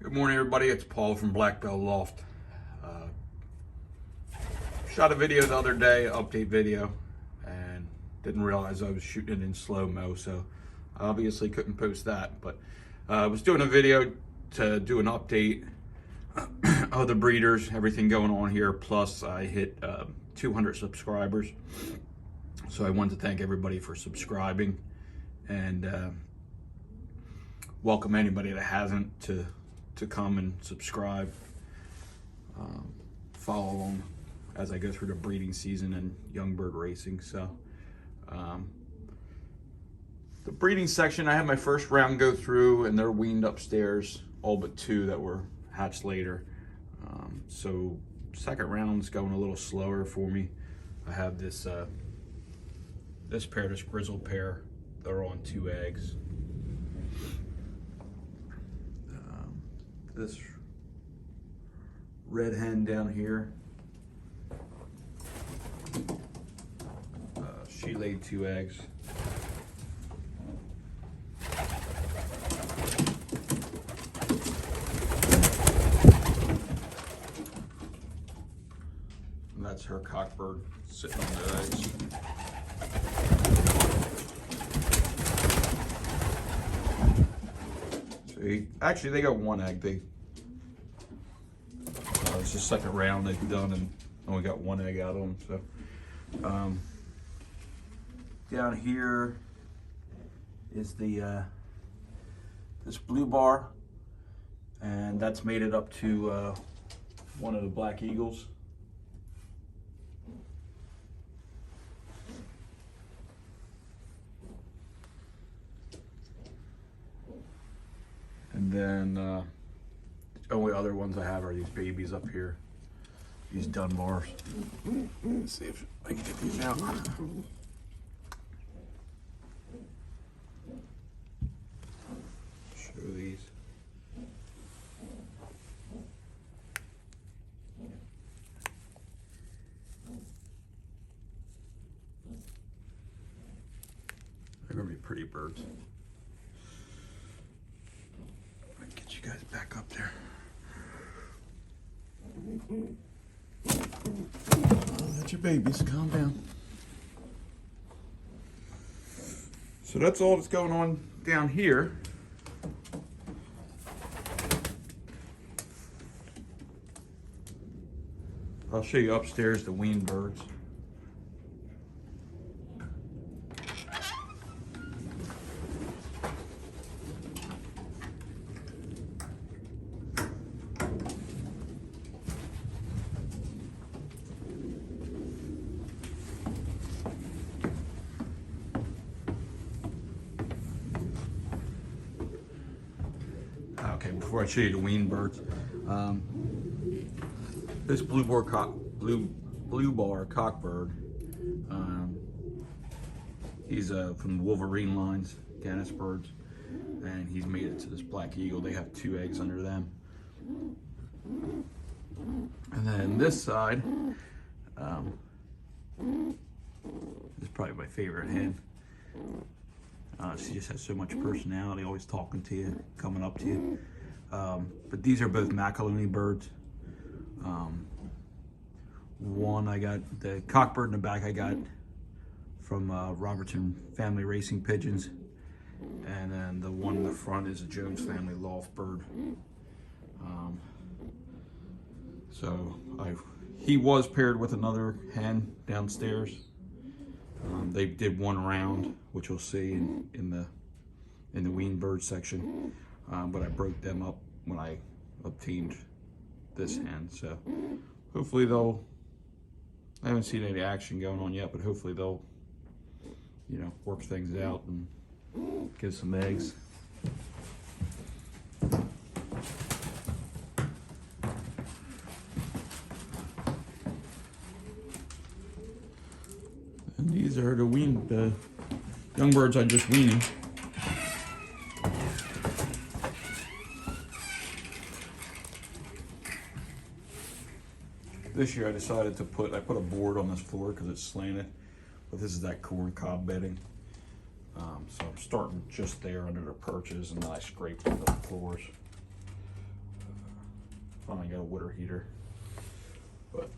Good morning, everybody. It's Paul from Black Belt Loft. Shot a video the other day, update video, and didn't realize I was shooting it in slow-mo, so I obviously couldn't post that. But I was doing a video to do an update of the breeders, everything going on here. Plus, I hit 200 subscribers, so I wanted to thank everybody for subscribing and welcome anybody that hasn't to come and subscribe, follow along as I go through the breeding season and young bird racing. So the breeding section, I had my first round go through and they're weaned upstairs, all but two that were hatched later. So second round's going a little slower for me. I have this this grizzle pair, they're on 2 eggs. This red hen down here, she laid 2 eggs. And that's her cockbird sitting on the eggs. Actually, they got 1 egg. It's the second round they've done and only got 1 egg out of them. So down here is the this blue bar, and that's made it up to one of the black eagles. And then the only other ones I have are these babies up here, these Dunbars. Let's see if I can get these out. Show these. They're gonna be pretty birds. You guys back up there. That's your babies, calm down. So that's all that's going on down here. I'll show you upstairs the weaned birds. Okay, before I show you the weaned birds, this blue bar cockbird, he's from the Wolverine lines, Canis birds, and he's made it to this black eagle. They have 2 eggs under them. And then this side, this is probably my favorite hen. She just has so much personality, always talking to you, coming up to you. But these are both macaroni birds. One I got, the cockbird in the back I got from Robertson Family Racing Pigeons. And then the one in the front is a Jones Family Loft bird. He was paired with another hen downstairs. They did 1 round, which you'll see in the weaned bird section, but I broke them up when I obtained this hen. So hopefully I haven't seen any action going on yet, but hopefully they'll, work things out and give some eggs. And these are the young birds I'm just weaning. This year I decided to put a board on this floor because it's slanted, but this is that corn cob bedding. So I'm starting just there under the perches, and then I scraped under the floors. finally got a water heater. But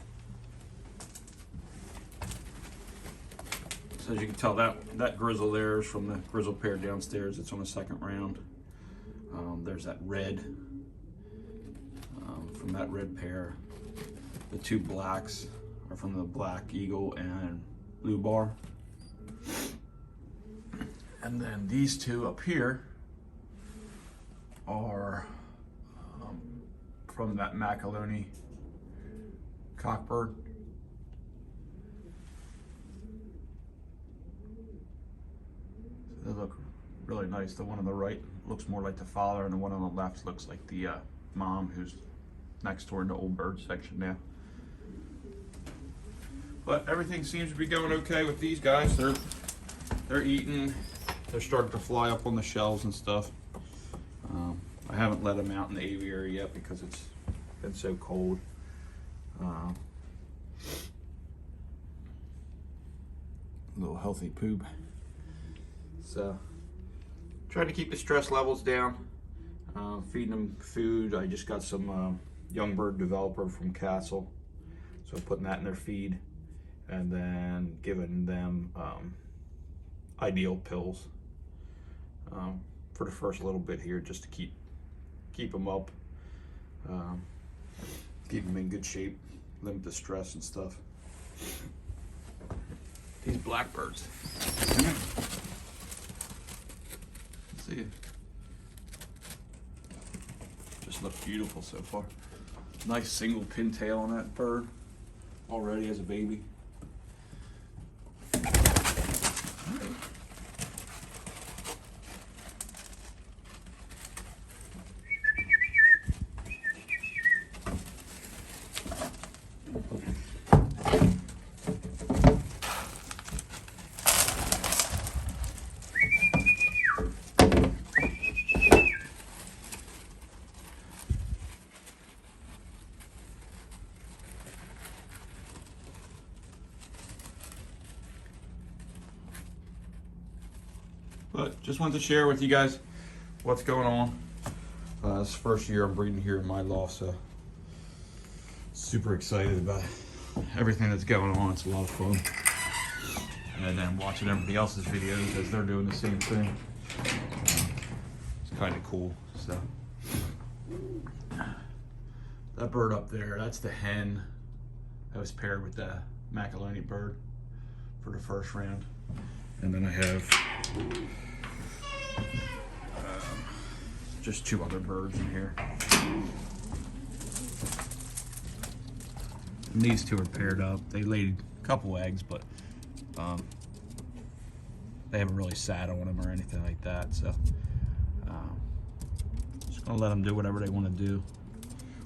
so as you can tell, that grizzle there is from the grizzle pair downstairs. It's on the second round. There's that red from that red pair. The two blacks are from the Black Eagle and Blue Bar. And then these two up here are from that Macaroni cockbird. So they look really nice. The one on the right looks more like the father, and the one on the left looks like the mom, who's next door in the old bird section now. But everything seems to be going okay with these guys. They're eating. They're starting to fly up on the shelves and stuff. I haven't let them out in the aviary yet because it's been so cold. Little healthy poop. So, trying to keep the stress levels down. Feeding them food. I just got some young bird developer from Castle, so I'm putting that in their feed, and then giving them ideal pills for the first little bit here, just to keep them up, keep them in good shape, limit the stress and stuff. These blackbirds, see, just look beautiful so far. Nice single pintail on that bird already as a baby. But just wanted to share with you guys what's going on. This first year I'm breeding here in my loft, so super excited about everything that's going on. It's a lot of fun. And then watching everybody else's videos as they're doing the same thing. It's kind of cool. So that bird up there, that's the hen that was paired with the Macaroni bird for the first round. And then I have just two other birds in here. And these two are paired up. They laid a couple eggs, but they haven't really sat on them or anything like that. So just gonna let them do whatever they want to do.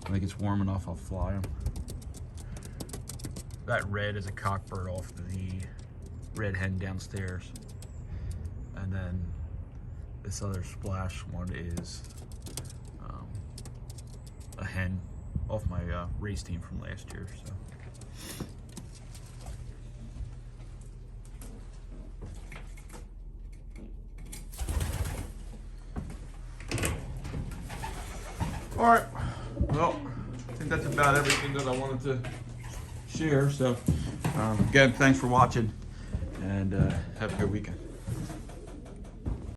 When it gets warm enough, I'll fly them. That red is a cockbird off the red hen downstairs. And then this other splash one is a hen off my race team from last year. So. All right, well, I think that's about everything that I wanted to share. So again, thanks for watching, and have a good weekend.